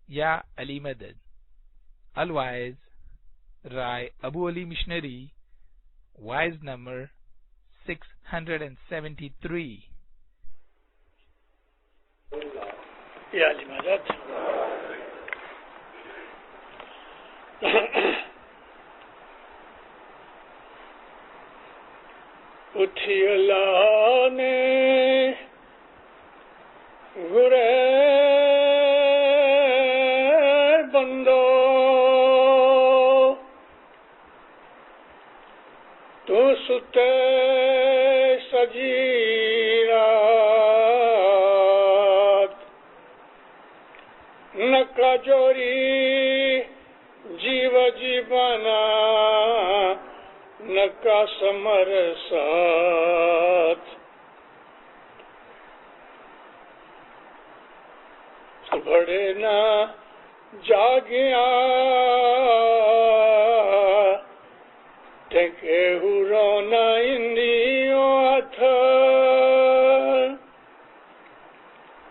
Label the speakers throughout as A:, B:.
A: یا علی مدد. Otherwise, Rai Abu Ali Missionary, wise number 673.
B: Ya Ali Madad. اٹھی اللہ نے گرے بندو تو ستے سجی رات نکا جوری جیو جیوانا نکا سمر ساتھ بڑے نہ جاگیا ٹھیکے رونا اندیوں تھا.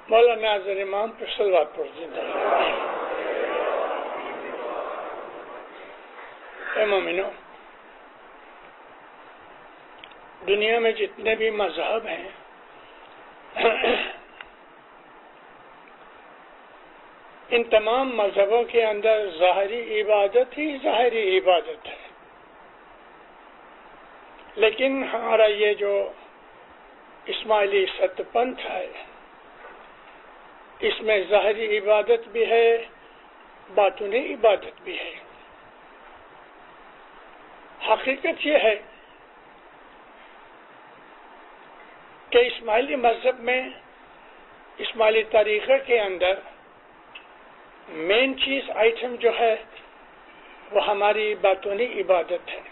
B: مولانا ناظر امام پر صلوات پڑھ زندہ. اے مومنو، دنیا میں جتنے بھی مذہب ہیں ان تمام مذہبوں کے اندر ظاہری عبادت ہی ظاہری عبادت ہے، لیکن ہمارا یہ جو اسماعیلی ست پنتھ ہے اس میں ظاہری عبادت بھی ہے، باطنی عبادت بھی ہے. حقیقت یہ ہے کہ اسماعیلی مذہب میں، اسماعیلی طریقہ کے اندر مین چیز آئٹم جو ہے وہ ہماری باطنی عبادت ہے،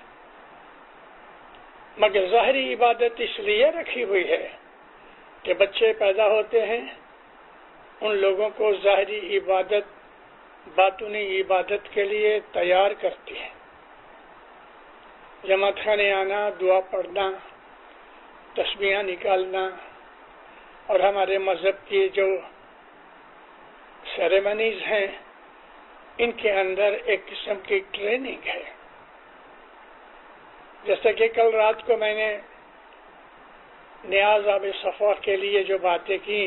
B: مگر ظاہری عبادت اس لیے رکھی ہوئی ہے کہ بچے پیدا ہوتے ہیں، ان لوگوں کو ظاہری عبادت باطنی عبادت کے لیے تیار کرتی ہے. جماعت خانے آنا، دعا پڑھنا، تسبیحاں نکالنا اور ہمارے مذہب کی جو سیریمنیز ہیں ان کے اندر ایک قسم کی ٹریننگ ہے. جیسا کہ کل رات کو میں نے نیاز آب صفا کے لیے جو باتیں کی،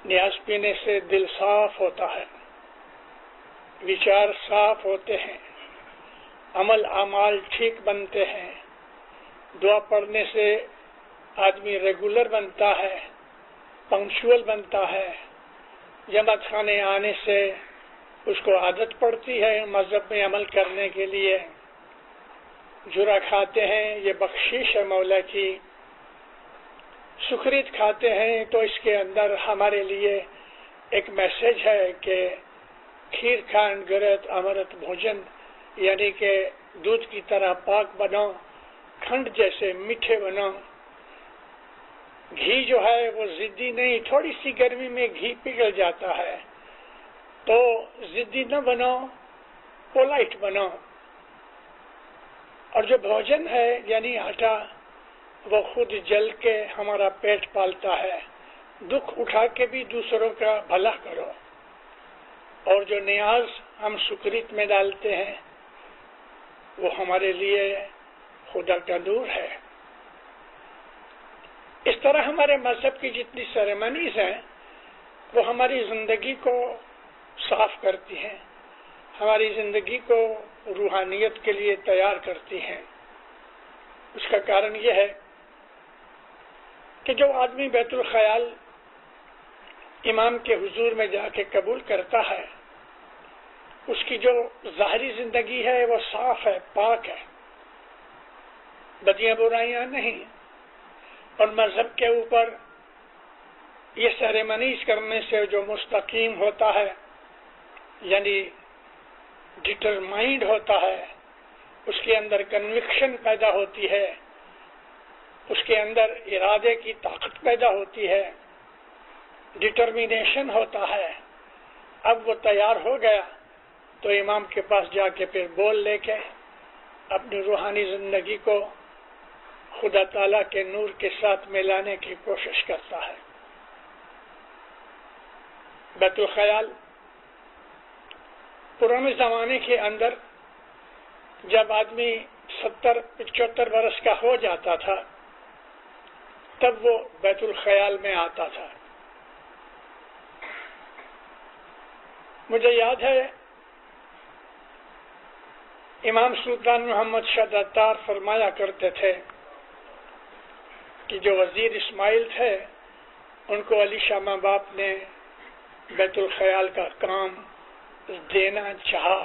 B: نیاز پینے سے دل صاف ہوتا ہے، وچار صاف ہوتے ہیں، عمل اعمال ٹھیک بنتے ہیں، دعا پڑھنے سے آدمی ریگولر بنتا ہے، پنکچوئل بنتا ہے، جماعت خانے آنے سے اس کو عادت پڑتی ہے مذہب میں عمل کرنے کے لیے. جرا کھاتے ہیں، یہ بخشش ہے مولا کی. سکریت کھاتے ہیں تو اس کے اندر ہمارے لیے ایک میسج ہے کہ کھیر کھان گرت امرت بھوجن، یعنی کہ دودھ کی طرح پاک بنو، کھنڈ جیسے میٹھے بنو. گھی جو ہے وہ ضدی نہیں، تھوڑی سی گرمی میں گھی پگھل جاتا ہے، تو ضدی نہ بنو، پولائٹ بنو. اور جو بھوجن ہے یعنی آٹا، وہ خود جل کے ہمارا پیٹ پالتا ہے. دکھ اٹھا کے بھی دوسروں کا بھلا کرو. اور جو نیاز ہم سکریت میں ڈالتے ہیں وہ ہمارے لیے خدا کا نور ہے. اس طرح ہمارے مذہب کی جتنی سیریمنیز ہیں وہ ہماری زندگی کو صاف کرتی ہیں، ہماری زندگی کو روحانیت کے لیے تیار کرتی ہیں. اس کا کارن یہ ہے کہ جو آدمی بیت الخیال امام کے حضور میں جا کے قبول کرتا ہے، اس کی جو ظاہری زندگی ہے وہ صاف ہے، پاک ہے، بدیاں برائیاں نہیں. اور مذہب کے اوپر یہ سیریمنیز کرنے سے جو مستقیم ہوتا ہے، یعنی ڈٹرمائنڈ ہوتا ہے، اس کے اندر کنوکشن پیدا ہوتی ہے، اس کے اندر ارادے کی طاقت پیدا ہوتی ہے، ڈٹرمینیشن ہوتا ہے. اب وہ تیار ہو گیا تو امام کے پاس جا کے پھر بول لے کے اپنی روحانی زندگی کو خدا تعالیٰ کے نور کے ساتھ ملانے کی کوشش کرتا ہے. بیت الخیال پرانے زمانے کے اندر جب آدمی 70-75 برس کا ہو جاتا تھا تب وہ بیت الخیال میں آتا تھا. مجھے یاد ہے امام سلطان محمد شاہ عطار فرمایا کرتے تھے کہ جو وزیر اسماعیل تھے ان کو علی شاہ ماں باپ نے بیت الخیال کا کام دینا چاہا.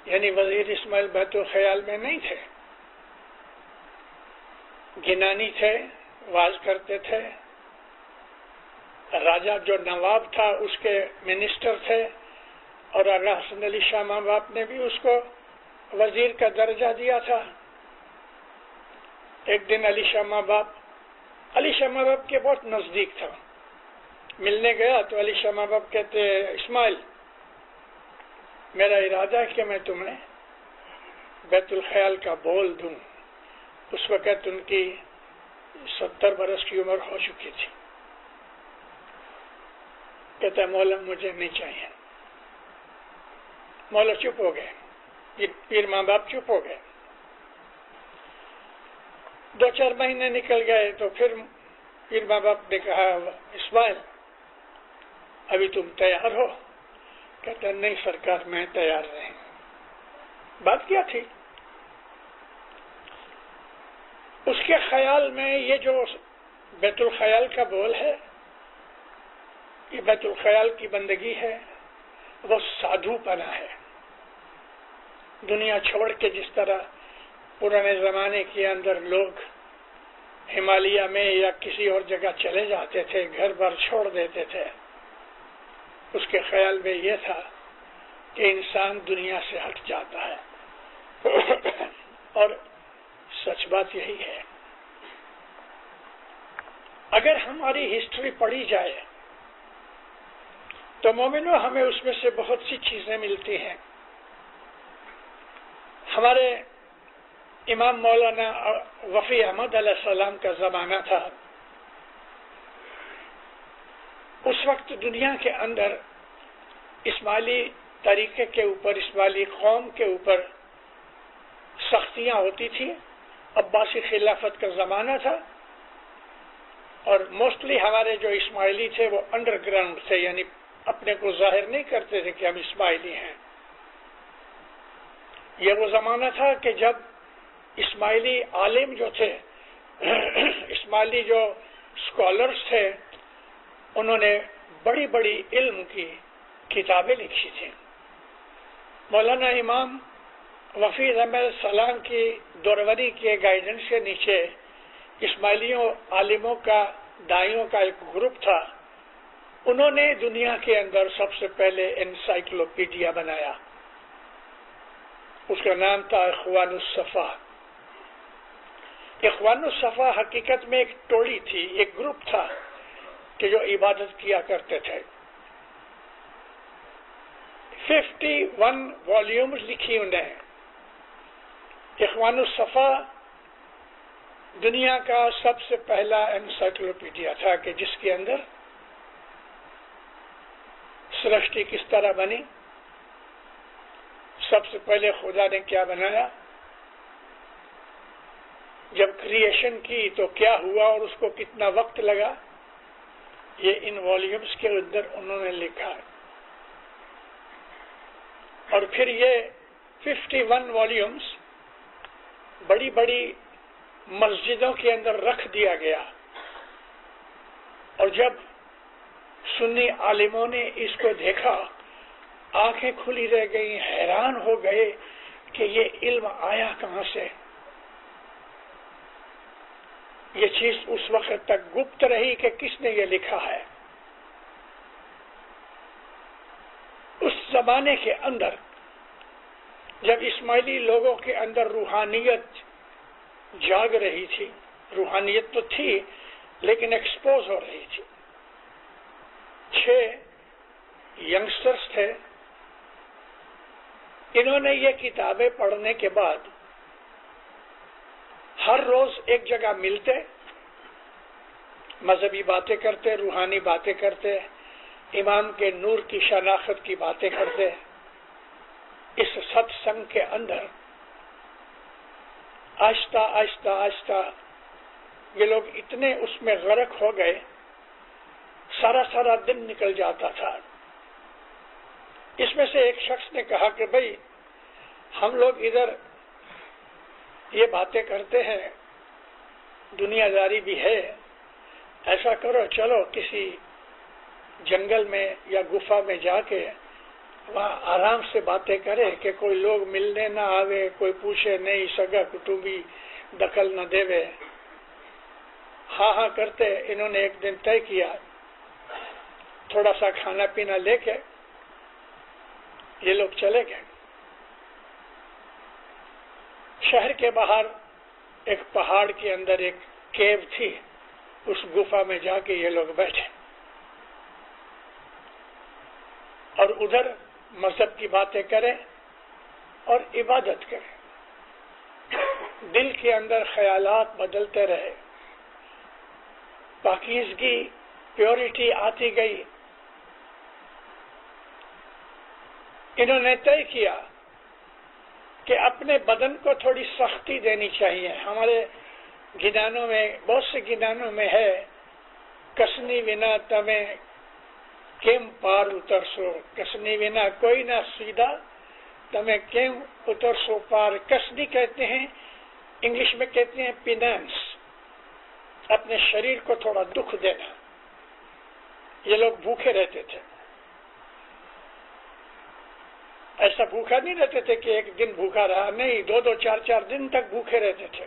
B: یعنی وزیر اسماعیل بیت الخیال میں نہیں تھے، گنانی تھے، واز کرتے تھے. راجہ جو نواب تھا اس کے منسٹر تھے، اور آغا حسن علی شاہ ماں باپ نے بھی اس کو وزیر کا درجہ دیا تھا. ایک دن علی شاہ ماں باپ کے بہت نزدیک تھا. ملنے گیا تو علی شاہ ماں باپ کہتے اسماعیل میرا ارادہ ہے کہ میں تمہیں بیت الخیال کا بول دوں. اس وقت ان کی 70 برس کی عمر ہو چکی تھی. کہتا ہے مولا مجھے نہیں چاہیے. مولا چپ ہو گئے، پیر ماں باپ چپ ہو گئے. 2-4 مہینے نکل گئے تو پھر پیر ماں باپ نے کہا اسماعیل ابھی تم تیار ہو؟ کہتا نہیں سرکار میں تیار نہیں. بات کیا تھی؟ اس کے خیال میں یہ جو بیت الخیال کا بول ہے، یہ بیت الخیال کی بندگی ہے، وہ سادھو پنا ہے. دنیا چھوڑ کے جس طرح پرانے زمانے کے اندر لوگ ہمالیہ میں یا کسی اور جگہ چلے جاتے تھے، گھر بار چھوڑ دیتے تھے، اس کے خیال میں یہ تھا کہ انسان دنیا سے ہٹ جاتا ہے. اور سچ بات یہی ہے. اگر ہماری ہسٹری پڑھی جائے تو مومنو ہمیں اس میں سے بہت سی چیزیں ملتی ہیں. ہمارے امام مولانا وفی احمد علیہ السلام کا زمانہ تھا. اس وقت دنیا کے اندر اسماعیلی طریقے کے اوپر، اسماعیلی قوم کے اوپر سختیاں ہوتی تھی. عباسی خلافت کا زمانہ تھا اور موسٹلی ہمارے جو اسماعیلی تھے وہ انڈر گراؤنڈ تھے، یعنی اپنے کو ظاہر نہیں کرتے تھے کہ ہم اسماعیلی ہیں. یہ وہ زمانہ تھا کہ جب اسماعیلی عالم جو تھے، اسماعیلی جو اسکالرس تھے، انہوں نے بڑی بڑی علم کی کتابیں لکھی تھیں. مولانا امام وفی احمد السلام کی دوروری کے گائیڈنس کے نیچے اسماعیلیوں عالموں کا، دائیوں کا ایک گروپ تھا. انہوں نے دنیا کے اندر سب سے پہلے انسائکلوپیڈیا بنایا. اس کا نام تھا اخوان الصفا. اخوان الصفا حقیقت میں ایک ٹولی تھی، ایک گروپ تھا کہ جو عبادت کیا کرتے تھے. 51 والیومز لکھی انہیں. اخوان الصفا دنیا کا سب سے پہلا انسائکلوپیڈیا تھا کہ جس کے اندر سرشٹی کس طرح بنی، سب سے پہلے خدا نے کیا بنایا، جب کریشن کی تو کیا ہوا اور اس کو کتنا وقت لگا، یہ ان والیومز کے اندر انہوں نے لکھا. اور پھر یہ 51 والیومز بڑی بڑی مسجدوں کے اندر رکھ دیا گیا. اور جب سنی عالموں نے اس کو دیکھا، آنکھیں کھلی رہ گئی، حیران ہو گئے کہ یہ علم آیا کہاں سے. یہ چیز اس وقت تک گپت رہی کہ کس نے یہ لکھا ہے. اس زمانے کے اندر جب اسماعیلی لوگوں کے اندر روحانیت جاگ رہی تھی، روحانیت تو تھی لیکن ایکسپوز ہو رہی تھی. 6 ینگسٹرز تھے. انہوں نے یہ کتابیں پڑھنے کے بعد ہر روز ایک جگہ ملتے، مذہبی باتیں کرتے، روحانی باتیں کرتے، امام کے نور کی شناخت کی باتیں کرتے ہیں، اس ست سنگ کے اندر آہستہ آہستہ آہستہ یہ لوگ اتنے اس میں غرق ہو گئے، سارا دن نکل جاتا تھا۔ اس میں سے ایک شخص نے کہا کہ بھئی ہم لوگ ادھر یہ باتیں کرتے ہیں، دنیا داری بھی ہے، ایسا کرو چلو کسی جنگل میں یا گفا میں جا کے وہاں آرام سے باتیں کرے کہ کوئی لوگ ملنے نہ آوے، کوئی پوچھے نہیں، سگا کٹوبی دخل نہ دے۔ ہاں کرتے انہوں نے ایک دن طے کیا، تھوڑا سا کھانا پینا لے کے یہ لوگ چلے گئے۔ شہر کے باہر ایک پہاڑ کے اندر ایک کیو تھی، اس گفا میں جا کے یہ لوگ بیٹھے اور ادھر مذہب کی باتیں کریں اور عبادت کریں۔ دل کے اندر خیالات بدلتے رہے، پاکیزگی، پیورٹی آتی گئی۔ انہوں نے طے کیا کہ اپنے بدن کو تھوڑی سختی دینی چاہیے۔ ہمارے گیدانوں میں، بہت سے گیدانوں میں ہے، کسنی ونا تمہیں کیم پار اترسو، کسنی ونا کوئی نہ سیدھا تمہیں کیم اترسو پار۔ کسنی کہتے ہیں، انگلش میں کہتے ہیں پینانس، اپنے شریر کو تھوڑا دکھ دینا۔ یہ لوگ بھوکے رہتے تھے، ایسا بھوکا نہیں رہتے تھے کہ ایک دن بھوکا رہا، نہیں، 2 4 دن تک بھوکے رہتے تھے۔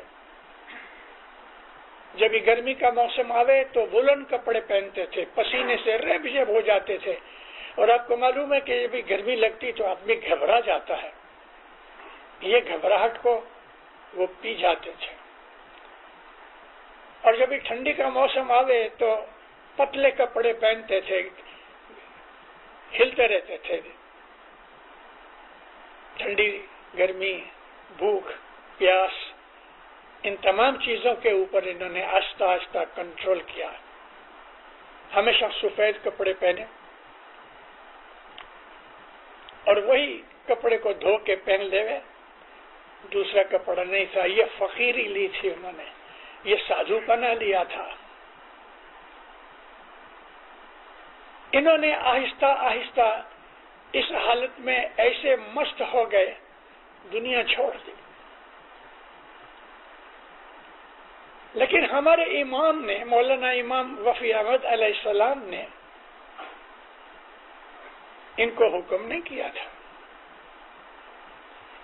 B: جب ہی گرمی کا موسم آوے تو وولن کپڑے پہنتے تھے، پسینے سے ریب جیب ہو جاتے تھے، اور آپ کو معلوم ہے کہ جب گرمی لگتی تو آدمی گھبرا جاتا ہے، یہ گھبراہٹ کو وہ پی جاتے تھے۔ اور جب ٹھنڈی کا موسم آوے تو پتلے کپڑے پہنتے تھے، ہلتے رہتے تھے۔ ٹھنڈی، گرمی، بھوک، پیاس، ان تمام چیزوں کے اوپر انہوں نے آہستہ آہستہ کنٹرول کیا۔ ہمیشہ سفید کپڑے پہنے اور وہی کپڑے کو دھو کے پہن لے، دوسرا کپڑا نہیں تھا۔ یہ فقیری لی تھی انہوں نے، یہ سادھو پنا لیا تھا۔ انہوں نے آہستہ آہستہ اس حالت میں ایسے مست ہو گئے، دنیا چھوڑ دی۔ لیکن ہمارے امام نے، مولانا امام وفی احمد علیہ السلام نے ان کو حکم نہیں کیا تھا۔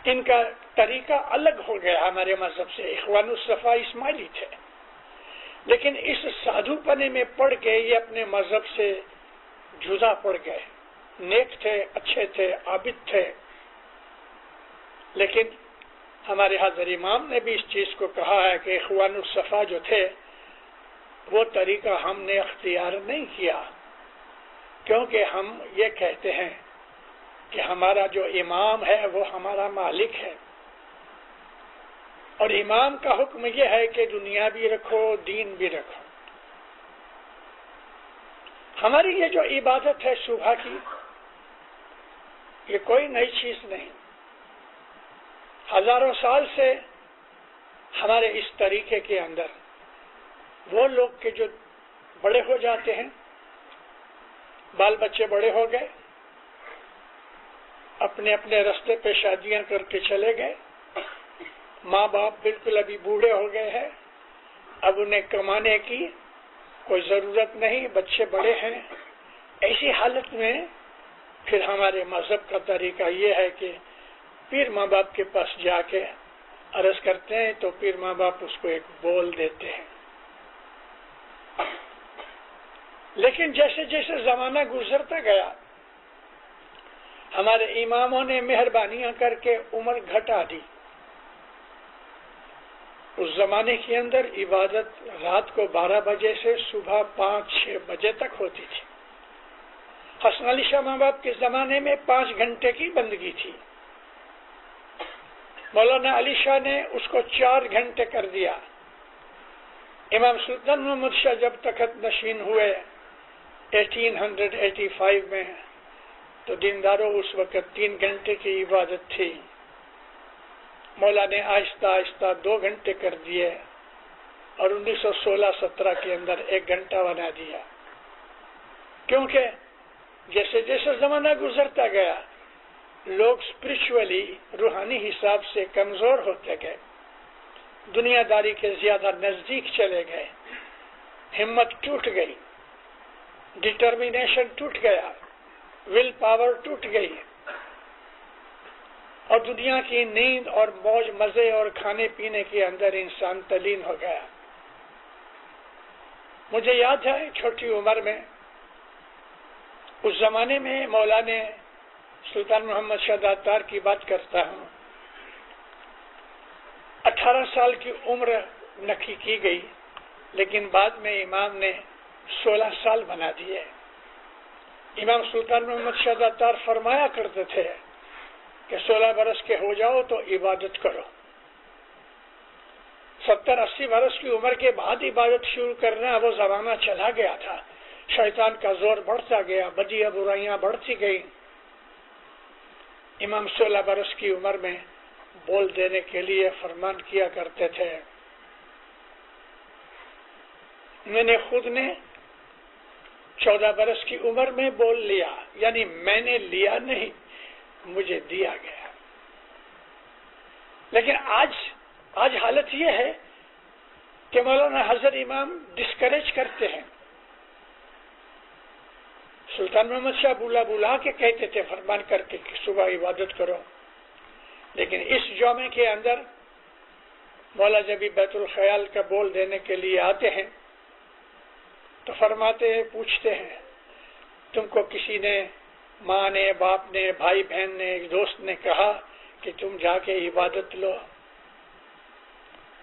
B: ان کا طریقہ الگ ہو گیا ہمارے مذہب سے، اخوان الصفا اسماعیلی تھے، لیکن اس سادھو پنے میں پڑ کے یہ اپنے مذہب سے جدا پڑ گئے۔ نیک تھے، اچھے تھے، عابد تھے، لیکن ہمارے حضرت امام نے بھی اس چیز کو کہا ہے کہ اخوان الصفا جو تھے وہ طریقہ ہم نے اختیار نہیں کیا، کیونکہ ہم یہ کہتے ہیں کہ ہمارا جو امام ہے وہ ہمارا مالک ہے، اور امام کا حکم یہ ہے کہ دنیا بھی رکھو، دین بھی رکھو۔ ہماری یہ جو عبادت ہے صبح کی، یہ کوئی نئی چیز نہیں، ہزاروں سال سے ہمارے اس طریقے کے اندر وہ لوگ کے جو بڑے ہو جاتے ہیں، بال بچے بڑے ہو گئے، اپنے اپنے رستے پہ شادیاں کر کے چلے گئے، ماں باپ بالکل ابھی بوڑھے ہو گئے ہیں، اب انہیں کمانے کی کوئی ضرورت نہیں، بچے بڑے ہیں۔ ایسی حالت میں پھر ہمارے مذہب کا طریقہ یہ ہے کہ پیر ماں باپ کے پاس جا کے عرض کرتے ہیں تو پیر ماں باپ اس کو ایک بول دیتے ہیں۔ لیکن جیسے جیسے زمانہ گزرتا گیا، ہمارے اماموں نے مہربانیاں کر کے عمر گھٹا دی۔ اس زمانے کے اندر عبادت رات کو 12 بجے سے صبح 5-6 بجے تک ہوتی تھی۔ حسن علی شاہ ماں باپ کے زمانے میں 5 گھنٹے کی بندگی تھی، مولانا علی شاہ نے اس کو 4 گھنٹے کر دیا۔ امام سلطان محمد شاہ جب تخت نشین ہوئے 1885 میں تو دینداروں اس وقت 3 گھنٹے کی عبادت تھی. مولا نے آہستہ آہستہ 2 گھنٹے کر دیے اور 1916-17 کے اندر 1 گھنٹہ بنا دیا. کیونکہ جیسے جیسے زمانہ گزرتا گیا لوگ اسپرچولی روحانی حساب سے کمزور ہوتے گئے، دنیا داری کے زیادہ نزدیک چلے گئے، ہمت ٹوٹ گئی، ڈٹرمینیشن ٹوٹ گیا، ول پاور ٹوٹ گئی، اور دنیا کی نیند اور موج مزے اور کھانے پینے کے اندر انسان تلین ہو گیا. مجھے یاد ہے چھوٹی عمر میں اس زمانے میں مولا نے سلطان محمد شاہ داتار کی بات کرتا ہوں، 18 سال کی عمر نقی کی گئی لیکن بعد میں امام نے 16 سال بنا دیے. امام سلطان محمد شاہ داتار فرمایا کرتے تھے کہ 16 برس کے ہو جاؤ تو عبادت کرو. 70-80 برس کی عمر کے بعد عبادت شروع کرنا وہ زمانہ چلا گیا تھا. شیطان کا زور بڑھتا گیا، بدیاں برائیاں بڑھتی گئی. امام 16 برس کی عمر میں بول دینے کے لیے فرمان کیا کرتے تھے. میں نے خود نے 14 برس کی عمر میں بول لیا، یعنی میں نے لیا نہیں، مجھے دیا گیا. لیکن آج حالت یہ ہے کہ مولانا حضرت امام ڈسکریج کرتے ہیں. سلطان محمد شاہ بلا کے کہتے تھے فرمان کر کے کہ صبح عبادت کرو، لیکن اس جمعے کے اندر مولا جب بیت الخیال کا بول دینے کے لیے آتے ہیں تو فرماتے ہیں، پوچھتے ہیں تم کو کسی نے، ماں نے، باپ نے، بھائی بہن نے، ایک دوست نے کہا کہ تم جا کے عبادت لو؟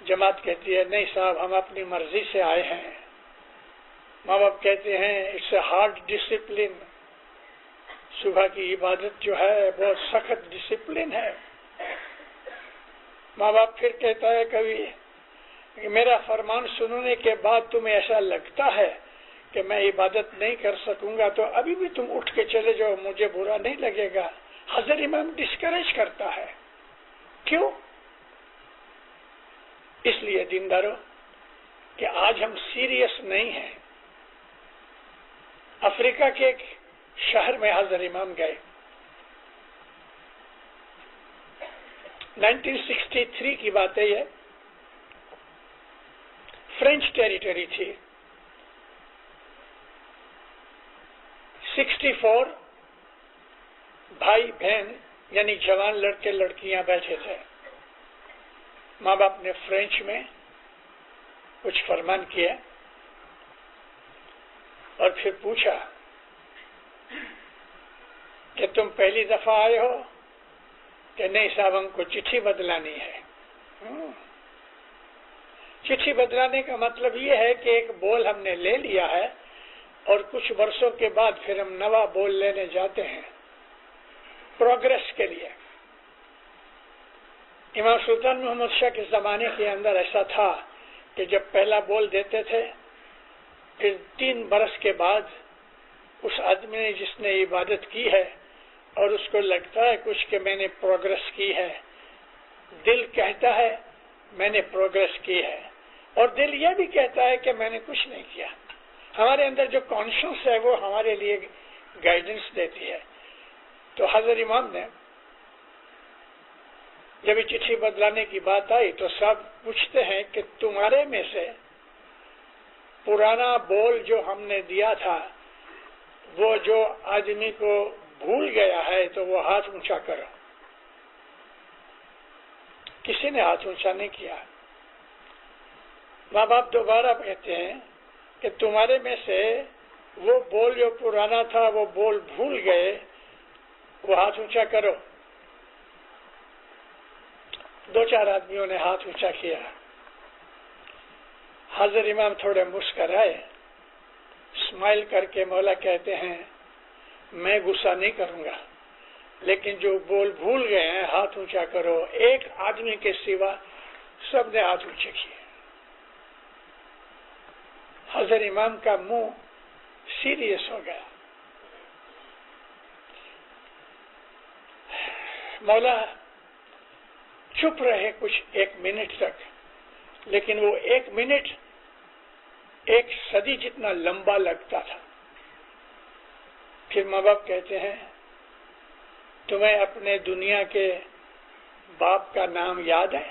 B: جماعت کہتی ہے نہیں صاحب، ہم اپنی مرضی سے آئے ہیں. ماں باپ کہتے ہیں اٹس اے ہارڈ ڈسپلن، صبح کی عبادت جو ہے بہت سخت ڈسپلن ہے. ماں باپ پھر کہتا ہے کبھی کہ میرا فرمان سننے کے بعد تمہیں ایسا لگتا ہے کہ میں عبادت نہیں کر سکوں گا تو ابھی بھی تم اٹھ کے چلے جاؤ، مجھے برا نہیں لگے گا. حضرت امام ڈسکریج کرتا ہے. کیوں؟ اس لیے دینداروں کہ آج ہم سیریس نہیں ہیں. افریقہ کے ایک شہر میں حضرت امام گئے. 1963 کی بات ہے، یہ فرینچ ٹیریٹری تھی. 64 بھائی بہن یعنی جوان لڑکے لڑکیاں بیٹھے تھے. ماں باپ نے فرینچ میں کچھ فرمان کیا اور پھر پوچھا کہ تم پہلی دفعہ آئے ہو؟ کہ نہیں صاحب، ہم کو چٹھی بدلانی ہے. چٹھی بدلانے کا مطلب یہ ہے کہ ایک بول ہم نے لے لیا ہے اور کچھ برسوں کے بعد پھر ہم نوا بول لینے جاتے ہیں پروگریس کے لیے. امام سلطان محمد شاہ کے زمانے کے اندر ایسا تھا کہ جب پہلا بول دیتے تھے پھر 3 برس کے بعد اس آدمی نے جس نے عبادت کی ہے اور اس کو لگتا ہے کچھ کہ میں نے پروگریس کی ہے، دل کہتا ہے میں نے پروگریس کی ہے اور دل یہ بھی کہتا ہے کہ میں نے کچھ نہیں کیا. ہمارے اندر جو کانشنس ہے وہ ہمارے لیے گائیڈنس دیتی ہے. تو حضرت امام نے جب یہ چٹھی بدلانے کی بات آئی تو سب پوچھتے ہیں کہ تمہارے میں سے پرانا بول جو ہم نے دیا تھا وہ جو آدمی کو بھول گیا ہے تو وہ ہاتھ اونچا کرو. کسی نے ہاتھ اونچا نہیں کیا. ماں باپ دوبارہ کہتے ہیں کہ تمہارے میں سے وہ بول جو پرانا تھا وہ بول بھول گئے، وہ ہاتھ اونچا کرو. 2-4 آدمیوں نے ہاتھ اونچا کیا. حضرت امام تھوڑے مسکرائے، اسمائل کر کے مولا کہتے ہیں میں غصہ نہیں کروں گا، لیکن جو بول بھول گئے ہیں ہاتھ اونچا کرو. ایک آدمی کے سوا سب نے ہاتھ اونچے کیے. حضرت امام کا منہ سیریس ہو گیا. مولا چپ رہے کچھ 1 منٹ تک، لیکن وہ 1 منٹ 1 صدی جتنا لمبا لگتا تھا. پھر ماں باپ کہتے ہیں تمہیں اپنے دنیا کے باپ کا نام یاد ہے؟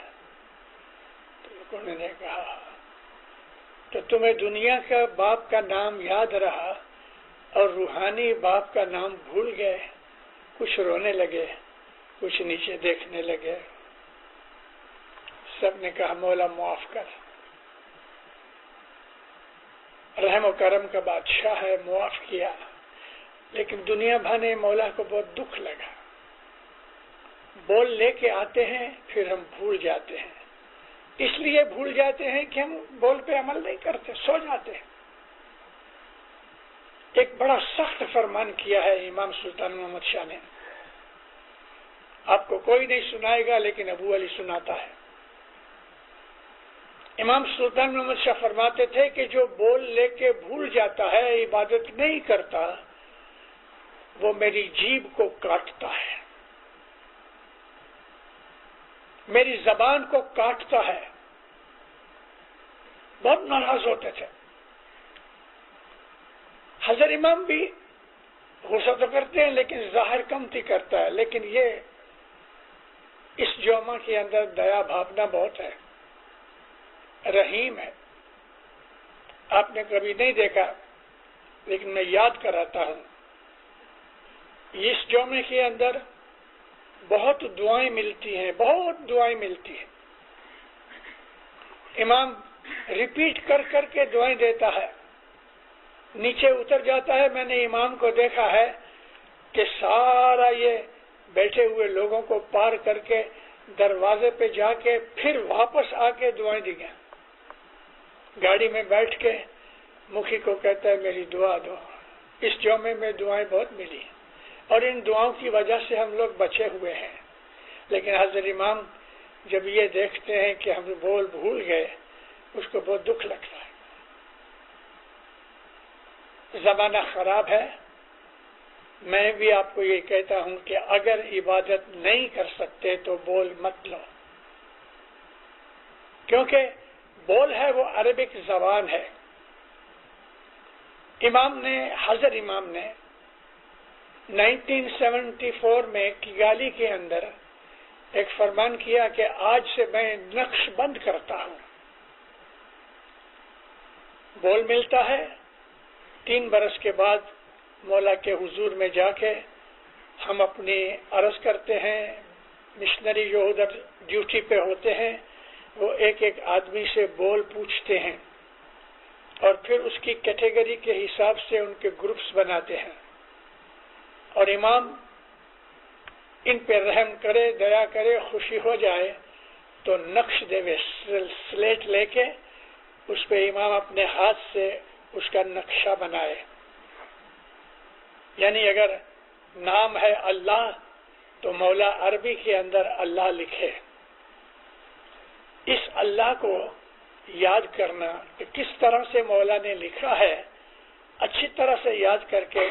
B: تو انہوں نے کہا تو تمہیں دنیا کا باپ کا نام یاد رہا اور روحانی باپ کا نام بھول گئے. کچھ رونے لگے، کچھ نیچے دیکھنے لگے. سب نے کہا مولا معاف کر، رحم و کرم کا بادشاہ ہے، معاف کیا. لیکن دنیا بھر نے مولا کو بہت دکھ لگا. بول لے کے آتے ہیں پھر ہم بھول جاتے ہیں. اس لیے بھول جاتے ہیں کہ ہم بول پہ عمل نہیں کرتے، سو جاتے ہیں. ایک بڑا سخت فرمان کیا ہے امام سلطان محمد شاہ نے. آپ کو کوئی نہیں سنائے گا لیکن ابو علی سناتا ہے. امام سلطان محمد شاہ فرماتے تھے کہ جو بول لے کے بھول جاتا ہے، عبادت نہیں کرتا، وہ میری جیب کو کاٹتا ہے، میری زبان کو کاٹتا ہے. بہت ناراض ہوتے تھے. حضرت امام بھی غصہ تو کرتے ہیں لیکن ظاہر کمتی کرتا ہے. لیکن یہ اس جوما کے اندر دیا بھاونا بہت ہے، رحیم ہے. آپ نے کبھی نہیں دیکھا لیکن میں یاد کراتا ہوں، اس جومے کے اندر بہت دعائیں ملتی ہیں، بہت دعائیں ملتی ہیں. امام ریپیٹ کر کر کے دعائیں دیتا ہے، نیچے اتر جاتا ہے. میں نے امام کو دیکھا ہے کہ سارا یہ بیٹھے ہوئے لوگوں کو پار کر کے دروازے پہ جا کے پھر واپس آ کے دعائیں دی گئیں. گاڑی میں بیٹھ کے مکھی کو کہتا ہے میری دعا دو. اس جومے میں دعائیں بہت ملی اور ان دعاؤں کی وجہ سے ہم لوگ بچے ہوئے ہیں. لیکن حضرت امام جب یہ دیکھتے ہیں کہ ہم بول بھول گئے، اس کو بہت دکھ لگتا ہے. زمانہ خراب ہے. میں بھی آپ کو یہ کہتا ہوں کہ اگر عبادت نہیں کر سکتے تو بول مت لو، کیونکہ بول ہے وہ عربک زبان ہے. حضرت امام نے 1974 میں کیگالی کے اندر ایک فرمان کیا کہ آج سے میں نقش بند کرتا ہوں. بول ملتا ہے. 3 برس کے بعد مولا کے حضور میں جا کے ہم اپنی عرض کرتے ہیں. مشنری جو ادھر ڈیوٹی پہ ہوتے ہیں وہ ایک ایک آدمی سے بول پوچھتے ہیں اور پھر اس کی کیٹیگری کے حساب سے ان کے گروپس بناتے ہیں. اور امام ان پہ رحم کرے، دیا کرے، خوشی ہو جائے تو نقش دے، سلیٹ لے کے اس پہ امام اپنے ہاتھ سے اس کا نقشہ بنائے. یعنی اگر نام ہے اللہ تو مولا عربی کے اندر اللہ لکھے. اس اللہ کو یاد کرنا کہ کس طرح سے مولا نے لکھا ہے، اچھی طرح سے یاد کر کے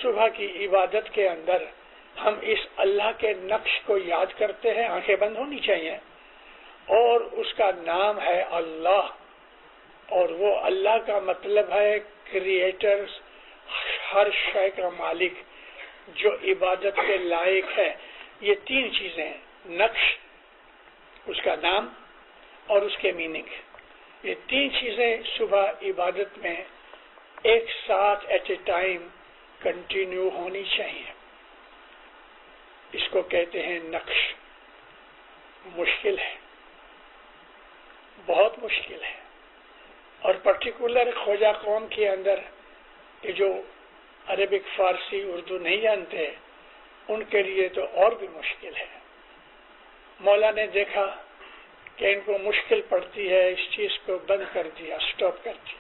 B: صبح کی عبادت کے اندر ہم اس اللہ کے نقش کو یاد کرتے ہیں. آنکھیں بند ہونی چاہیے. اور اس کا نام ہے اللہ، اور وہ اللہ کا مطلب ہے کریٹر، ہر شے کا مالک جو عبادت کے لائق ہے. یہ 3 چیزیں ہیں، نقش، اس کا نام اور اس کے میننگ. یہ 3 چیزیں صبح عبادت میں ایک ساتھ ایٹ اے ٹائم کنٹینیو ہونی چاہیے. اس کو کہتے ہیں نقش. مشکل ہے، بہت مشکل ہے. اور پرٹیکولر خواجہ قوم کے اندر کہ جو عربک، فارسی، اردو نہیں جانتے، ان کے لیے تو اور بھی مشکل ہے. مولا نے دیکھا کہ ان کو مشکل پڑتی ہے، اس چیز کو بند کر دیا، سٹاپ کر دیا.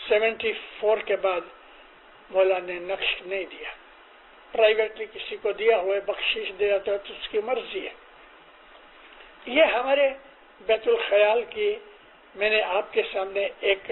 B: 74 کے بعد مولا نے نقش نہیں دیا. پرائیویٹلی کسی کو دیا ہوئے بخشش دیا تو اس کی مرضی ہے. یہ ہمارے بیت الخیال کی میں نے آپ کے سامنے ایک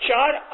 B: 4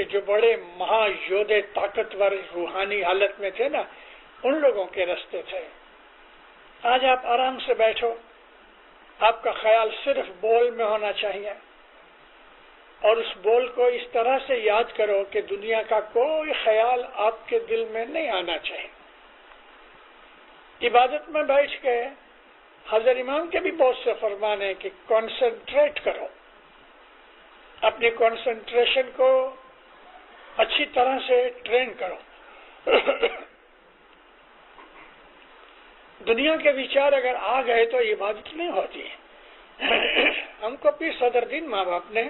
B: کہ جو بڑے مہایودھے طاقتور روحانی حالت میں تھے نا، ان لوگوں کے رستے تھے۔ آج آپ آرام سے بیٹھو، آپ کا خیال صرف بول میں ہونا چاہیے، اور اس بول کو اس طرح سے یاد کرو کہ دنیا کا کوئی خیال آپ کے دل میں نہیں آنا چاہیے۔ عبادت میں بیٹھ کے حضرت امام کے بھی بہت سے فرمان ہیں کہ کانسنٹریٹ کرو، اپنی کنسنٹریشن کو اچھی طرح سے ٹرین کرو۔ دنیا کے وچار اگر آ گئے تو عبادت نہیں ہوتی۔ ہم کو پیر صدر دین ماں باپ نے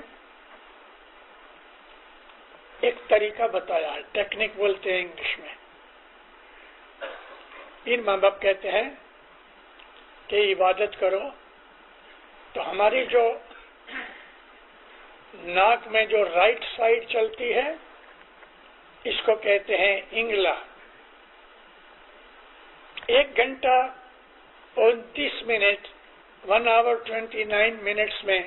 B: ایک طریقہ بتایا، ٹیکنیک بولتے ہیں انگلش میں۔ پیر ماں باپ کہتے ہیں کہ عبادت کرو تو ہماری جو ناک میں جو رائٹ سائڈ چلتی ہے اس کو کہتے ہیں انگلا۔ 1 گھنٹہ 29 منٹ 1 hour 29 minutes میں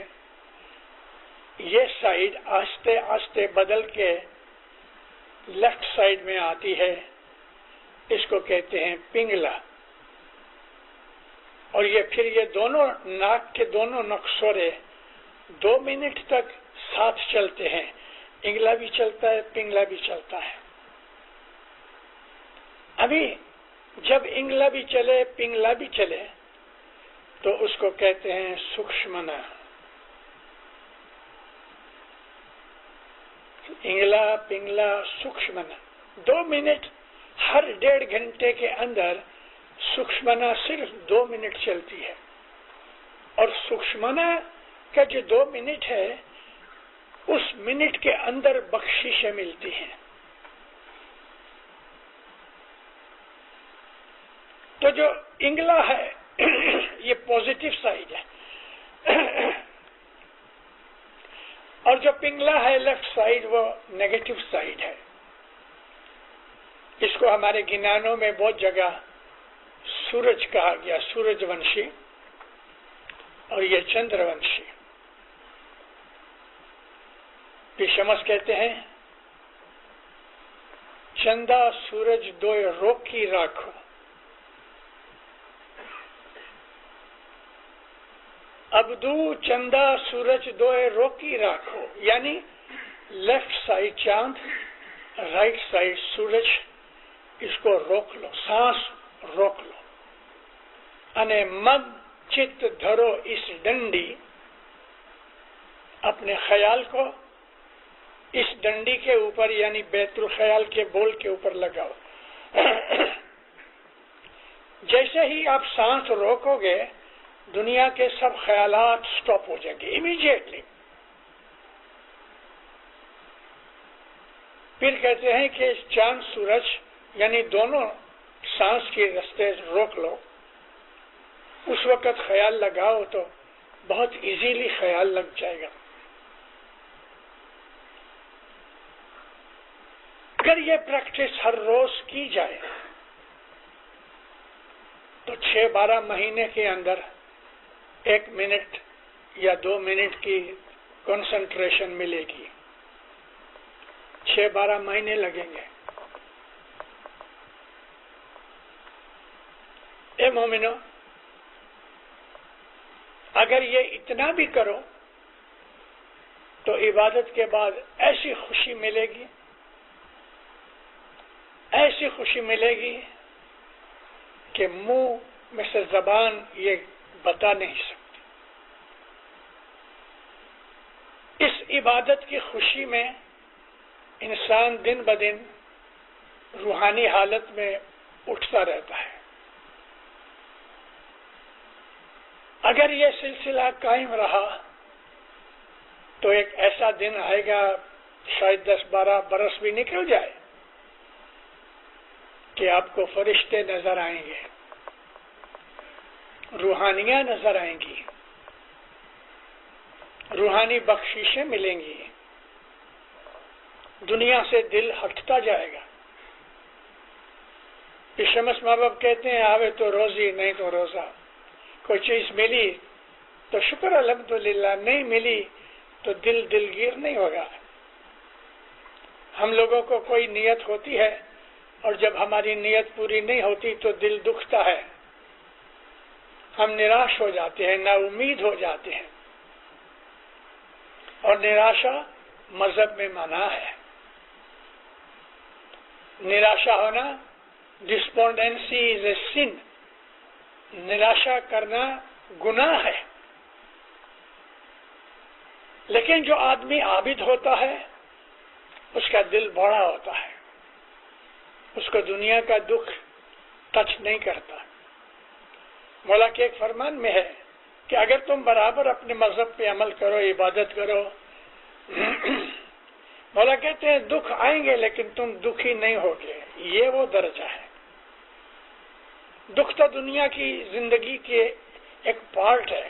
B: یہ سائڈ آہستہ آہستہ بدل کے لیفٹ سائڈ میں آتی ہے، اس کو کہتے ہیں پنگلا۔ اور یہ پھر یہ دونوں ناک کے دونوں نقصورے 2 منٹ تک ساتھ چلتے ہیں، انگلا بھی چلتا ہے، پنگلا بھی چلتا ہے۔ ابھی جب انگلا بھی چلے پنگلا بھی چلے تو اس کو کہتے ہیں سکشمنا۔ انگلا پنگلا سکشمنا 2 منٹ، ہر 1.5 گھنٹے کے اندر سکشمنا صرف 2 منٹ چلتی ہے، اور سکشمنا کا جو 2 منٹ ہے اس منٹ کے اندر بخششیں ملتی ہیں۔ تو جو انگلا ہے یہ پوزیٹو سائڈ ہے، اور جو پنگلا ہے لیفٹ سائڈ وہ نیگیٹو سائڈ ہے۔ اس کو ہمارے گنانوں میں بہت جگہ سورج کہا گیا، سورج ونشی، اور یہ چندر ونشی۔ شمس کہتے ہیں چندہ سورج دوئے روکی راکھو، ابدو چندہ سورج دوئے روکی راکھو، یعنی لیفٹ سائڈ چاند، رائٹ سائڈ سورج، اس کو روک لو، سانس روک لو۔ انے من چت دھرو اس ڈنڈی، اپنے خیال کو اس ڈنڈی کے اوپر یعنی بیت الخیال کے بول کے اوپر لگاؤ۔ جیسے ہی آپ سانس روکو گے دنیا کے سب خیالات سٹاپ ہو جائیں گے امیڈیٹلی۔ پھر کہتے ہیں کہ چاند سورج یعنی دونوں سانس کے رستے روک لو، اس وقت خیال لگاؤ تو بہت ایزیلی خیال لگ جائے گا۔ اگر یہ پریکٹس ہر روز کی جائے تو 6-12 مہینے کے اندر 1 منٹ یا 2 منٹ کی کنسنٹریشن ملے گی۔ 6-12 مہینے لگیں گے۔ اے مومنو، اگر یہ اتنا بھی کرو تو عبادت کے بعد ایسی خوشی ملے گی، ایسی خوشی ملے گی کہ منہ میں سے زبان یہ بتا نہیں سکتی۔ اس عبادت کی خوشی میں انسان دن بدن روحانی حالت میں اٹھتا رہتا ہے۔ اگر یہ سلسلہ قائم رہا تو ایک ایسا دن آئے گا، شاید 10-12 برس بھی نکل جائے، کہ آپ کو فرشتے نظر آئیں گے، روحانیاں نظر آئیں گی، روحانی بخششیں ملیں گی، دنیا سے دل ہٹتا جائے گا۔ شمس ماں باپ کہتے ہیں آوے تو روزی نہیں تو روزہ، کوئی چیز ملی تو شکر الحمدللہ، نہیں ملی تو دلگیر نہیں ہوگا۔ ہم لوگوں کو کوئی نیت ہوتی ہے اور جب ہماری نیت پوری نہیں ہوتی تو دل دکھتا ہے، ہم نراش ہو جاتے ہیں، نا امید ہو جاتے ہیں، اور نراشا مذہب میں منع ہے۔ نراشا ہونا، ڈسپونڈنسی از اے سن، نراشا کرنا گناہ ہے۔ لیکن جو آدمی عابد ہوتا ہے اس کا دل بڑا ہوتا ہے، اس کو دنیا کا دکھ ٹچ نہیں کرتا۔ مولا کے ایک فرمان میں ہے کہ اگر تم برابر اپنے مذہب پہ عمل کرو، عبادت کرو، مولا کہتے ہیں دکھ آئیں گے لیکن تم دکھی نہیں ہوگے، یہ وہ درجہ ہے۔ دکھ تو دنیا کی زندگی کے ایک پارٹ ہے،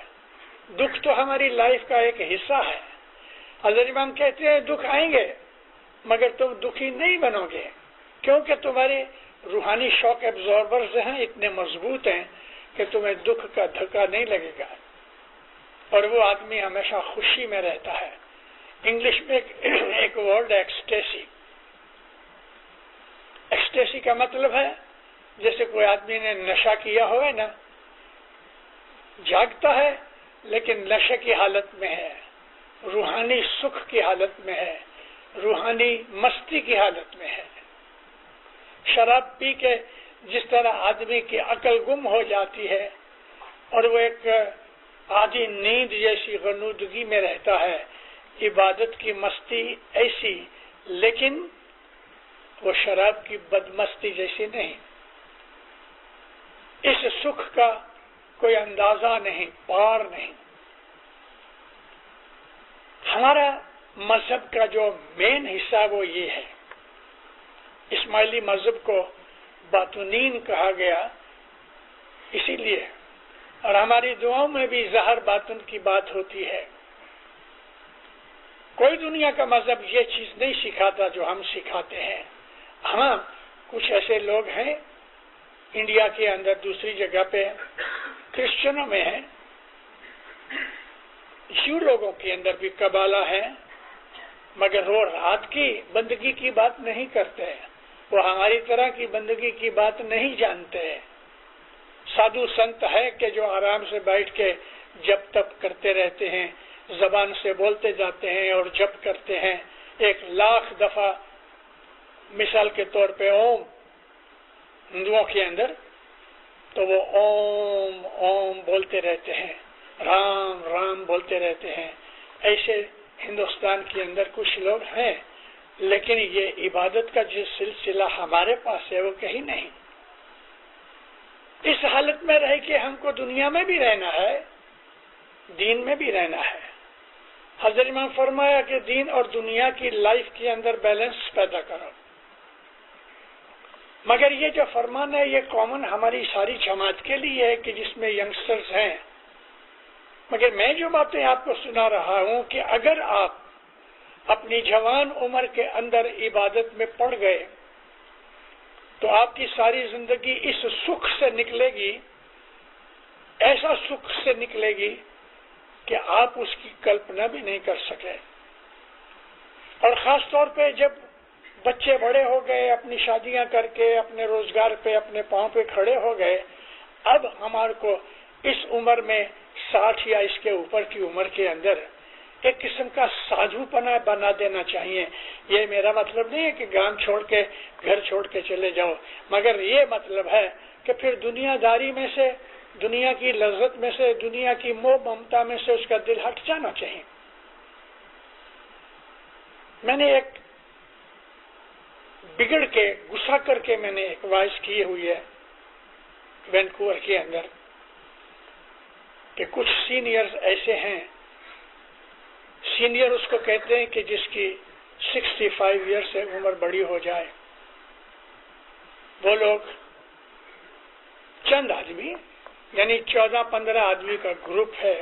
B: دکھ تو ہماری لائف کا ایک حصہ ہے۔ حضرت امام کہتے ہیں دکھ آئیں گے مگر تم دکھی نہیں بنو گے، کیونکہ تمہارے روحانی شوق ایبزاربرز ہیں، اتنے مضبوط ہیں کہ تمہیں دکھ کا دھکا نہیں لگے گا، اور وہ آدمی ہمیشہ خوشی میں رہتا ہے۔ انگلش میں ایک ورڈ ہے ایکسٹیسی۔ ایکسٹیسی کا مطلب ہے جیسے کوئی آدمی نے نشہ کیا ہوئے نا، جاگتا ہے لیکن نشے کی حالت میں ہے، روحانی سکھ کی حالت میں ہے، روحانی مستی کی حالت میں ہے۔ شراب پی کے جس طرح آدمی کی عقل گم ہو جاتی ہے اور وہ ایک آدھی نیند جیسی غنودگی میں رہتا ہے، عبادت کی مستی ایسی، لیکن وہ شراب کی بدمستی جیسی نہیں۔ اس سکھ کا کوئی اندازہ نہیں، پار نہیں۔ ہمارا مذہب کا جو مین حصہ وہ یہ ہے۔ اسماعیلی مذہب کو باطنین کہا گیا اسی لیے، اور ہماری دعاؤں میں بھی ظاہر باطن کی بات ہوتی ہے۔ کوئی دنیا کا مذہب یہ چیز نہیں سکھاتا جو ہم سکھاتے ہیں۔ ہاں، کچھ ایسے لوگ ہیں انڈیا کے اندر، دوسری جگہ پہ کرسچنوں میں ہیں، یوں لوگوں کے اندر بھی قبالہ ہے، مگر وہ رات کی بندگی کی بات نہیں کرتے، وہ ہماری طرح کی بندگی کی بات نہیں جانتے۔ سادھو سنت ہے کہ جو آرام سے بیٹھ کے جپ تپ کرتے رہتے ہیں، زبان سے بولتے جاتے ہیں اور جپ کرتے ہیں 1,00,000 دفعہ، مثال کے طور پہ اوم ہندوؤں کے اندر تو وہ اوم اوم بولتے رہتے ہیں، رام رام بولتے رہتے ہیں۔ ایسے ہندوستان کے اندر کچھ لوگ ہیں، لیکن یہ عبادت کا جو سلسلہ ہمارے پاس ہے وہ کہیں نہیں۔ اس حالت میں رہ کے ہم کو دنیا میں بھی رہنا ہے، دین میں بھی رہنا ہے۔ حضرت امام فرمایا کہ دین اور دنیا کی لائف کے اندر بیلنس پیدا کرو، مگر یہ جو فرمان ہے یہ کامن ہماری ساری جماعت کے لیے ہے کہ جس میں ینگسٹرز ہیں۔ مگر میں جو باتیں آپ کو سنا رہا ہوں کہ اگر آپ اپنی جوان عمر کے اندر عبادت میں پڑ گئے تو آپ کی ساری زندگی اس سکھ سے نکلے گی، ایسا سکھ سے نکلے گی کہ آپ اس کی کلپنا بھی نہیں کر سکے۔ اور خاص طور پہ جب بچے بڑے ہو گئے، اپنی شادیاں کر کے اپنے روزگار پہ اپنے پاؤں پہ کھڑے ہو گئے، اب ہمارے کو اس عمر میں 60 یا اس کے اوپر کی عمر کے اندر ایک قسم کا سادھو پنا بنا دینا چاہیے۔ یہ میرا مطلب نہیں ہے کہ گام چھوڑ کے گھر چھوڑ کے چلے جاؤ، مگر یہ مطلب ہے کہ پھر دنیا داری میں سے، دنیا کی لذت میں سے، دنیا کی موہ ممتا میں سے اس کا دل ہٹ جانا چاہیے۔ میں نے ایک بگڑ کے غصہ کر کے میں نے ایک وائس کی ہوئی ہے وینکوور کے اندر کہ کچھ سینئرز ایسے ہیں، سینئر اس کو کہتے ہیں کہ جس کی 65 ایئر سے عمر بڑی ہو جائے۔ وہ لوگ چند آدمی یعنی 14-15 آدمی کا گروپ ہے،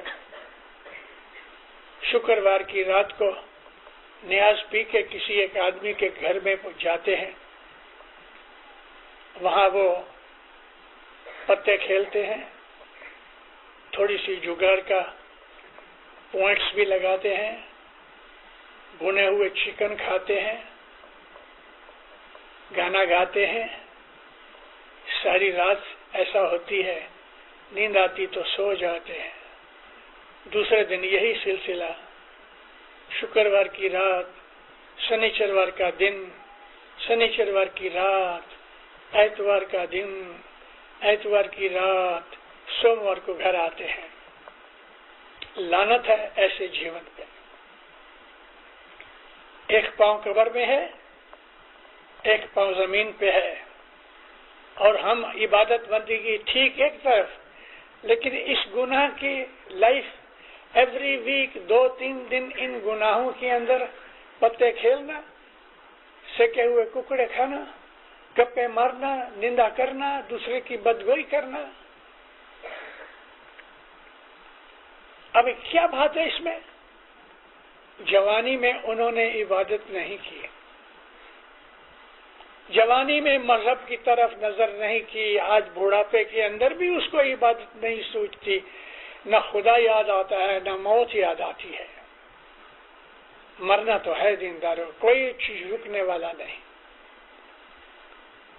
B: شکروار کی رات کو نیاز پی کے کسی ایک آدمی کے گھر میں جاتے ہیں، وہاں وہ پتے کھیلتے ہیں، تھوڑی سی جگار کا پوائنٹس بھی لگاتے ہیں، بھنے ہوئے چکن کھاتے ہیں، گانا گاتے ہیں، ساری رات ایسا ہوتی ہے، نیند آتی تو سو جاتے ہیں، دوسرے دن یہی سلسلہ، شکروار کی رات، شنیچروار کا دن، شنیچروار کی رات، اتوار کا دن، اتوار کی رات، سوموار کو گھر آتے ہیں۔ لعنت ہے ایسے جیون پہ۔ ایک پاؤں قبر میں ہے، ایک پاؤں زمین پہ ہے، اور ہم عبادت بندگی ٹھیک ایک طرف، لیکن اس گناہ کی لائف ایوری ویک 2-3 دن ان گناہوں کے اندر پتے کھیلنا، سکے ہوئے ککڑے کھانا، گپے مارنا، نندا کرنا، دوسرے کی بدگوئی کرنا۔ اب کیا بات ہے اس میں؟ جوانی میں انہوں نے عبادت نہیں کی، جوانی میں مذہب کی طرف نظر نہیں کی، آج بوڑھاپے کے اندر بھی اس کو عبادت نہیں سوچتی، نہ خدا یاد آتا ہے، نہ موت یاد آتی ہے۔ مرنا تو ہے دینداروں، کوئی چیز رکنے والا نہیں۔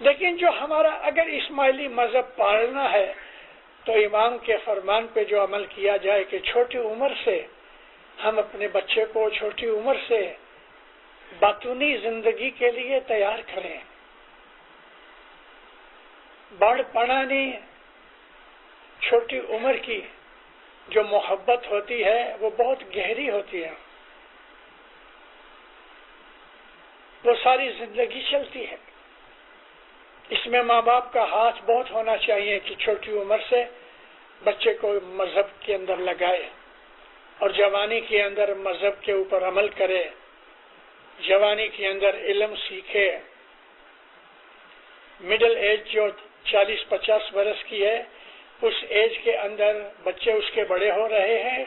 B: لیکن جو ہمارا اگر اسماعیلی مذہب پالنا ہے تو امام کے فرمان پہ جو عمل کیا جائے کہ چھوٹی عمر سے ہم اپنے بچے کو چھوٹی عمر سے باطنی زندگی کے لیے تیار کریں۔ بڑ پڑانی چھوٹی عمر کی جو محبت ہوتی ہے وہ بہت گہری ہوتی ہے، وہ ساری زندگی چلتی ہے۔ اس میں ماں باپ کا ہاتھ بہت ہونا چاہیے کہ چھوٹی عمر سے بچے کو مذہب کے اندر لگائے اور جوانی کے اندر مذہب کے اوپر عمل کرے، جوانی کے اندر علم سیکھے۔ مڈل ایج جو 40-50 برس کی ہے، اس ایج کے اندر بچے اس کے بڑے ہو رہے ہیں،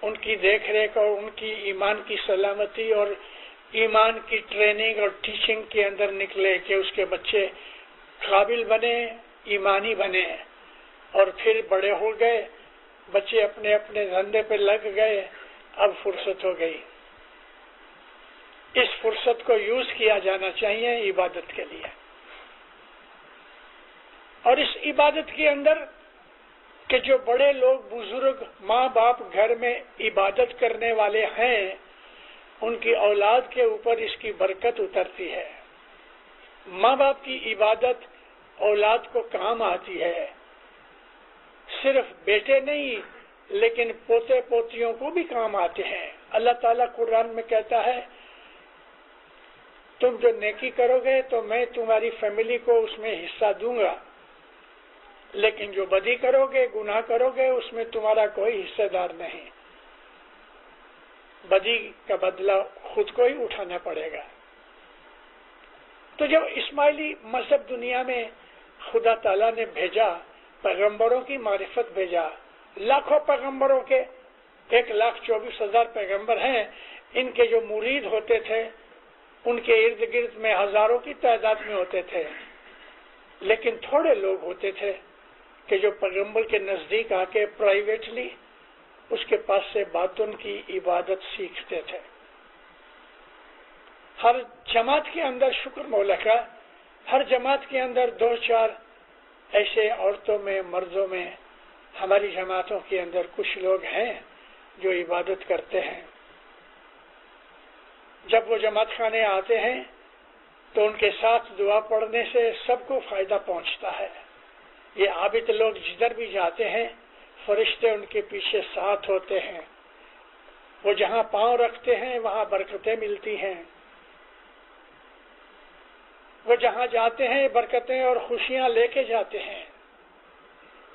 B: ان کی دیکھ ریکھ اور ان کی ایمان کی سلامتی اور ایمان کی ٹریننگ اور ٹیچنگ کے اندر نکلے کہ اس کے بچے قابل بنے، ایمانی بنے، اور پھر بڑے ہو گئے، بچے اپنے اپنے دھندے پہ لگ گئے، اب فرصت ہو گئی۔ اس فرصت کو یوز کیا جانا چاہیے عبادت کے لیے، اور اس عبادت کے اندر کہ جو بڑے لوگ بزرگ ماں باپ گھر میں عبادت کرنے والے ہیں، ان کی اولاد کے اوپر اس کی برکت اترتی ہے۔ ماں باپ کی عبادت اولاد کو کام آتی ہے، صرف بیٹے نہیں لیکن پوتے پوتیوں کو بھی کام آتے ہیں۔ اللہ تعالیٰ قرآن میں کہتا ہے تم جو نیکی کرو گے تو میں تمہاری فیملی کو اس میں حصہ دوں گا، لیکن جو بدی کرو گے، گناہ کرو گے، اس میں تمہارا کوئی حصہ دار نہیں، بدی کا بدلہ خود کو ہی اٹھانا پڑے گا۔ تو جب اسماعیلی مذہب دنیا میں خدا تعالیٰ نے بھیجا، پیغمبروں کی معرفت بھیجا، لاکھوں پیغمبروں کے 1,24,000 پیغمبر ہیں، ان کے جو مرید ہوتے تھے ان کے ارد گرد میں ہزاروں کی تعداد میں ہوتے تھے، لیکن تھوڑے لوگ ہوتے تھے کہ جو پیغمبر کے نزدیک آ کے پرائیویٹلی اس کے پاس سے باطن کی عبادت سیکھتے تھے۔ ہر جماعت کے اندر شکر مولا کا، ہر جماعت کے اندر 2-4 ایسے عورتوں میں مردوں میں ہماری جماعتوں کے اندر کچھ لوگ ہیں جو عبادت کرتے ہیں۔ جب وہ جماعت خانے آتے ہیں تو ان کے ساتھ دعا پڑھنے سے سب کو فائدہ پہنچتا ہے۔ یہ عابد لوگ جدھر بھی جاتے ہیں فرشتے ان کے پیچھے ساتھ ہوتے ہیں، وہ جہاں پاؤں رکھتے ہیں وہاں برکتیں ملتی ہیں، وہ جہاں جاتے ہیں برکتیں اور خوشیاں لے کے جاتے ہیں۔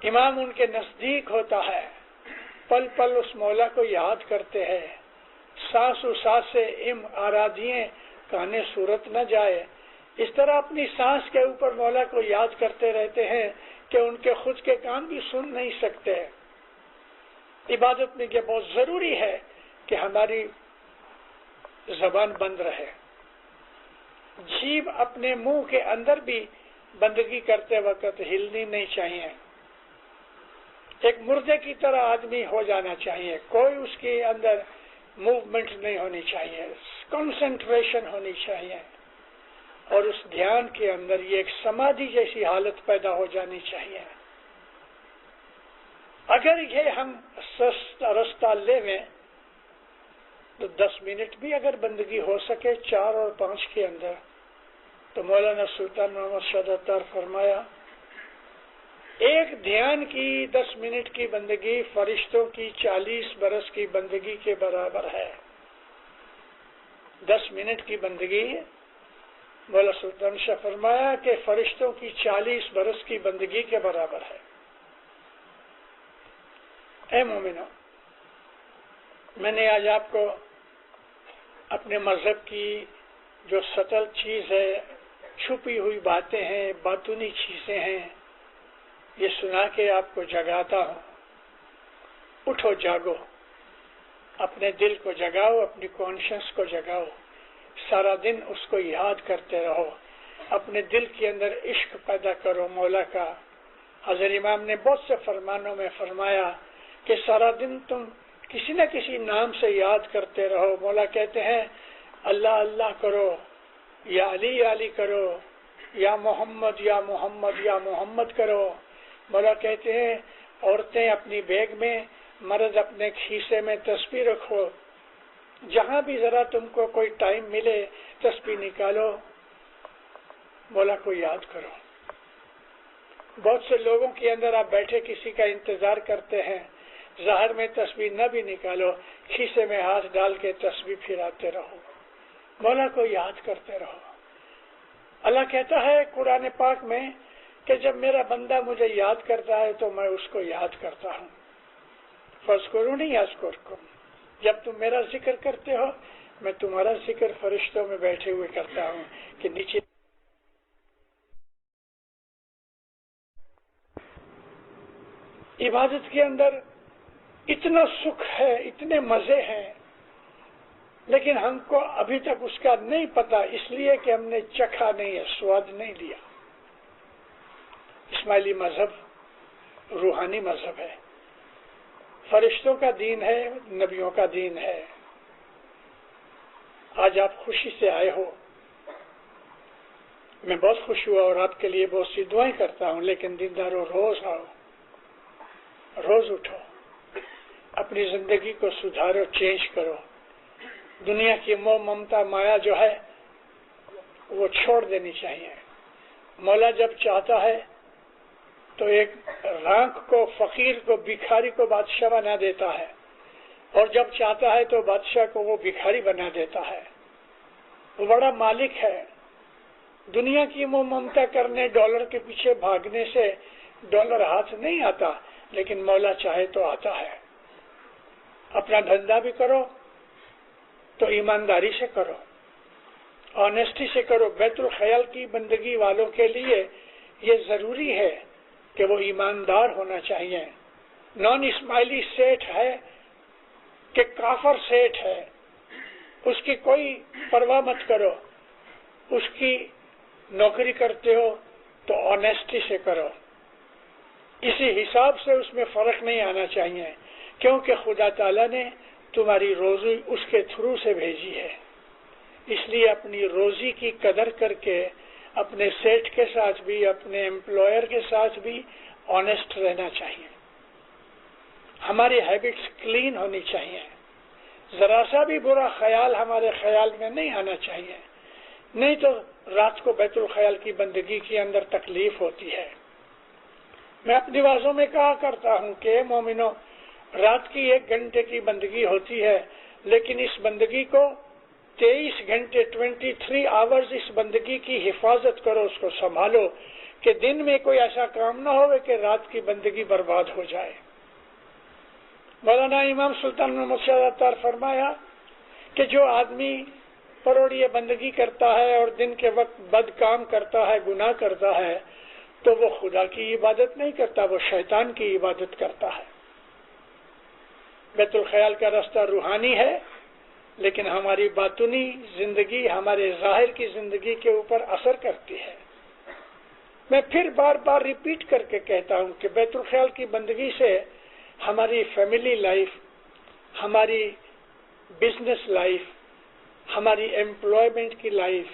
B: امام ان کے نزدیک ہوتا ہے، پل پل اس مولا کو یاد کرتے ہیں، سانس و سانس سے آرادھیے کانے صورت نہ جائے، اس طرح اپنی سانس کے اوپر مولا کو یاد کرتے رہتے ہیں کہ ان کے خود کے کان بھی سن نہیں سکتے۔ عبادت میں یہ بہت ضروری ہے کہ ہماری زبان بند رہے، جیب اپنے منہ کے اندر بھی بندگی کرتے وقت ہلنی نہیں چاہیے، ایک مردے کی طرح آدمی ہو جانا چاہیے، کوئی اس کے اندر موومنٹ نہیں ہونی چاہیے، کنسنٹریشن ہونی چاہیے۔ اور اس دھیان کے اندر یہ ایک سمادھی جیسی حالت پیدا ہو جانی چاہیے. اگر یہ ہم رستہ لے میں تو 10 منٹ بھی اگر بندگی ہو سکے 4 اور 5 کے اندر، تو مولانا سلطان محمد شاہ اتار فرمایا ایک دھیان کی 10 منٹ کی بندگی فرشتوں کی 40 برس کی بندگی کے برابر ہے. 10 منٹ کی بندگی مولا سلطان شاہ فرمایا کہ فرشتوں کی 40 برس کی بندگی کے برابر ہے. اے مومنو، میں نے آج آپ کو اپنے مذہب کی جو سطل چیز ہے، چھپی ہوئی باتیں ہیں، باطنی چیزیں ہیں، یہ سنا کے آپ کو جگاتا ہوں. اٹھو، جاگو، اپنے دل کو جگاؤ، اپنی کانشنس کو جگاؤ، سارا دن اس کو یاد کرتے رہو، اپنے دل کے اندر عشق پیدا کرو مولا کا. حضرت امام نے بہت سے فرمانوں میں فرمایا کہ سارا دن تم کسی نہ کسی نام سے یاد کرتے رہو. مولا کہتے ہیں اللہ اللہ کرو، یا علی علی کرو، یا محمد یا محمد یا محمد کرو. مولا کہتے ہیں عورتیں اپنی بیگ میں، مرد اپنے کھیسے میں تسبیح رکھو. جہاں بھی ذرا تم کو کوئی ٹائم ملے تسبیح نکالو، مولا کو یاد کرو. بہت سے لوگوں کے اندر آپ بیٹھے کسی کا انتظار کرتے ہیں، ظاہر میں تسبیح نہ بھی نکالو، کھیسے میں ہاتھ ڈال کے تسبیح پھراتے رہو، مولا کو یاد کرتے رہو. اللہ کہتا ہے قرآن پاک میں کہ جب میرا بندہ مجھے یاد کرتا ہے تو میں اس کو یاد کرتا ہوں. فاذکرونی اذکرکم، جب تم میرا ذکر کرتے ہو میں تمہارا ذکر فرشتوں میں بیٹھے ہوئے کرتا ہوں کہ نیچے. عبادت کے اندر اتنا سکھ ہے، اتنے مزے ہیں، لیکن ہم کو ابھی تک اس کا نہیں پتا، اس لیے کہ ہم نے چکھا نہیں ہے، سواد نہیں لیا. اسماعیلی مذہب روحانی مذہب ہے، فرشتوں کا دین ہے، نبیوں کا دین ہے. آج آپ خوشی سے آئے ہو، میں بہت خوش ہوا اور آپ کے لیے بہت سی دعائیں کرتا ہوں. لیکن دینداروں، روز آؤ، روز اٹھو، اپنی زندگی کو سدھارو، چینج کرو. دنیا کی موہ ممتا مایا جو ہے وہ چھوڑ دینی چاہیے. مولا جب چاہتا ہے تو ایک رانک کو، فقیر کو، بھکاری کو بادشاہ بنا دیتا ہے، اور جب چاہتا ہے تو بادشاہ کو وہ بھکاری بنا دیتا ہے. وہ بڑا مالک ہے. دنیا کی موہ ممتا کرنے، ڈالر کے پیچھے بھاگنے سے ڈالر ہاتھ نہیں آتا، لیکن مولا چاہے تو آتا ہے. اپنا دھندا بھی کرو تو ایمانداری سے کرو، آنیسٹی سے کرو. بیت الخیال کی بندگی والوں کے لیے یہ ضروری ہے کہ وہ ایماندار ہونا چاہیے. نان اسماعیلی سیٹ ہے کہ کافر سیٹ ہے، اس کی کوئی پرواہ مت کرو. اس کی نوکری کرتے ہو تو آنیسٹی سے کرو. اسی حساب سے اس میں فرق نہیں آنا چاہیے، کیونکہ خدا تعالیٰ نے تمہاری روزی اس کے تھرو سے بھیجی ہے. اس لیے اپنی روزی کی قدر کر کے اپنے سیٹ کے ساتھ بھی، اپنے ایمپلائر کے ساتھ بھی آنیسٹ رہنا چاہیے. ہماری ہیبٹس کلین ہونی چاہیے. ذرا سا بھی برا خیال ہمارے خیال میں نہیں آنا چاہیے، نہیں تو رات کو بیت الخیال کی بندگی کے اندر تکلیف ہوتی ہے. میں اپنی باتوں میں کہا کرتا ہوں کہ مومنوں، رات کی 1 گھنٹے کی بندگی ہوتی ہے، لیکن اس بندگی کو 23 گھنٹے 23 آورز اس بندگی کی حفاظت کرو، اس کو سنبھالو کہ دن میں کوئی ایسا کام نہ ہو کہ رات کی بندگی برباد ہو جائے. مولانا امام سلطان محمد شاہ اتار فرمایا کہ جو آدمی پروڑیے بندگی کرتا ہے اور دن کے وقت بد کام کرتا ہے، گناہ کرتا ہے، تو وہ خدا کی عبادت نہیں کرتا، وہ شیطان کی عبادت کرتا ہے. بیت الخیال کا راستہ روحانی ہے، لیکن ہماری باطنی زندگی، ہمارے ظاہر کی زندگی کے اوپر اثر کرتی ہے. میں پھر بار بار ریپیٹ کر کے کہتا ہوں کہ بیت الخیال کی بندگی سے ہماری فیملی لائف، ہماری بزنس لائف، ہماری ایمپلائمنٹ کی لائف